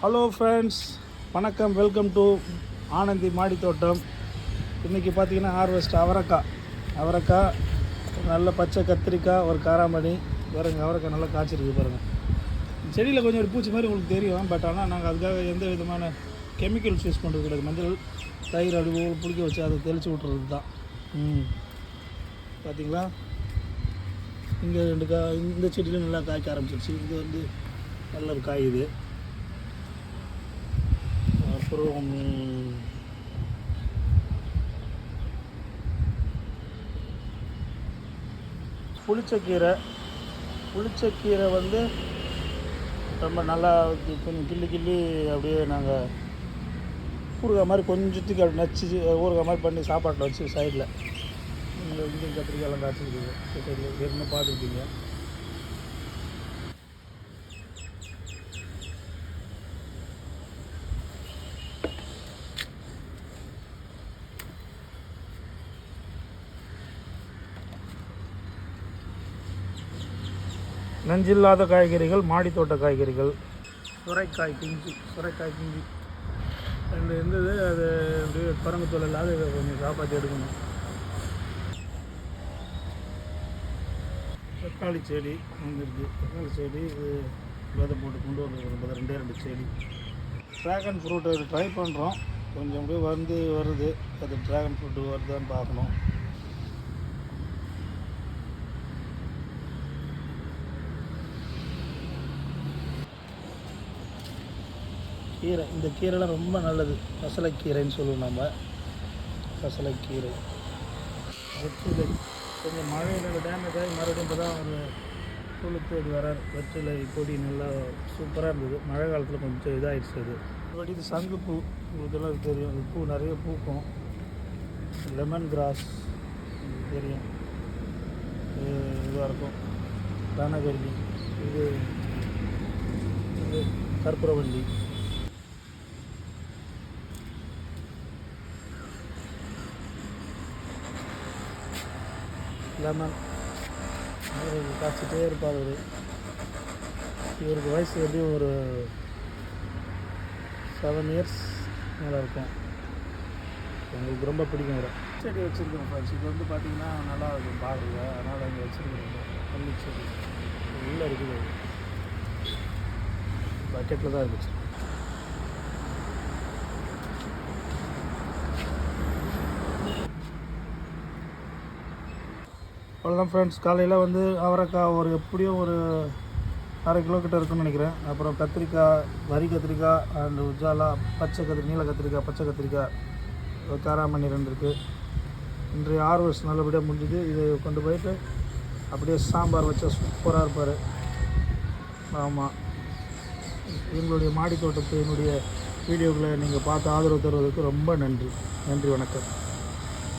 Hello friends, வணக்கம். Welcome to Anandhi மாடி தோட்டம். இன்றைக்கி பார்த்தீங்கன்னா ஹார்வெஸ்ட் அவரைக்காய் நல்ல பச்சை கத்திரிக்காய், ஒரு காராமணி பாருங்கள். அவரைக்காய் நல்லா காய்ச்சிருக்கு பாருங்கள். செடியில் கொஞ்சம் ஒரு பூச்சி மாதிரி உங்களுக்கு தெரியும். பட் ஆனால் நாங்கள் அதுக்காக எந்த விதமான கெமிக்கல்ஸ் யூஸ் பண்ணுறது கிடையாது. மஞ்சள் தயிர் அடி புளிக்க வச்சு அதை தெளித்து விட்டுறது தான். பார்த்தீங்களா, இங்கே 2 காய், இந்த செடியில் நல்லா காய்க்க ஆரம்பிச்சிருச்சு. இது வந்து நல்ல ஒரு காய். இது அப்புறம் புளிச்சக்கீரை வந்து ரொம்ப நல்லா கொஞ்சம் கிள்ளி அப்படியே நாங்கள் ஊறுகாய் மாதிரி கொஞ்சத்துக்கு அப்படி நச்சு ஊறுகாய் மாதிரி பண்ணி சாப்பாட்டில் வச்சு சைடில் இங்கே கத்திரிக்காயெல்லாம் காய்ச்சிருக்குது. சைடில் ஏற்கனவே பார்த்துருக்கீங்க. நஞ்சில்லாத காய்கறிகள், மாடி தோட்ட காய்கறிகள், சுரைக்காய் கிஞ்சி 2 இருந்தது. அது அப்படியே பரங்கத்தூள் இல்லாத இதை கொஞ்சம் காப்பாற்றி எடுக்கணும். தக்காளி செடி வந்துருக்கு. தக்காளி செடி இது விதை போட்டு கொண்டு வந்து 2 செடி. ட்ராகன் ஃப்ரூட் அது ட்ரை பண்ணுறோம். கொஞ்சம் அப்படியே வருது. அது ட்ராகன் ஃப்ரூட்டு வருதான்னு பார்க்கணும். கீரை, இந்த கீரைலாம் ரொம்ப நல்லது. பசலைக்கீரைன்னு சொல்லுவோம் நம்ம. பசலைக்கீரை வெற்றிலை கொஞ்சம் மழையில் டேமேஜ் ஆகி மறுபடியும் இப்போ தான் ஒரு துளுத்து வரார். வெற்றிலை கொடி நல்லா சூப்பராக இருந்தது. மழை காலத்தில் கொஞ்சம் இதாகிடுச்சு. அது இது சங்குப்பூ, உங்களுக்கெல்லாம் தெரியும். இது பூ நிறைய பூக்கும். லெமன் கிராஸ் தெரியும், இதுவாக இருக்கும். ரணகல்லி, இது கற்பூரவள்ளி. லெமன் காய்ச்சிட்டே இருப்பார். இவருக்கு வயசு எப்படியும் ஒரு 7 இயர்ஸ் மேலே இருக்கும். எங்களுக்கு ரொம்ப பிடிக்கும். வர செடி வச்சுருக்கோம் ஃப்ரெண்ட்ஸ். இது வந்து பார்த்திங்கன்னா நல்லா இருக்கும் பார்க்குறது. அதனால் இங்கே வச்சுருக்கோம். பள்ளி செடி உள்ளே இருக்குது. பக்கெட்டில் தான் இருந்துச்சு. அவ்வளோதான் ஃப்ரெண்ட்ஸ். காலையில் வந்து அவரைக்காய் எப்படியும் ஒரு 1/2 கிலோ கிட்ட இருக்குன்னு நினைக்கிறேன். அப்புறம் கத்திரிக்காய், வரி கத்திரிக்காய் அண்ட் உஜாலா, நீல கத்திரிக்காய், பச்சை கத்திரிக்காய், காராமணி 2 இருக்குது. இன்றைய ஹார்வெஸ்ட் நல்லபடியாக முடிஞ்சுது. இதை கொண்டு போயிட்டு அப்படியே சாம்பார் வச்சா சூப்பராக இருப்பார். ஆமாம், எங்களுடைய மாடி தோட்டத்தை என்னுடைய வீடியோக்களை நீங்கள் பார்த்து ஆதரவு தருவதற்கு ரொம்ப நன்றி. வணக்கம்.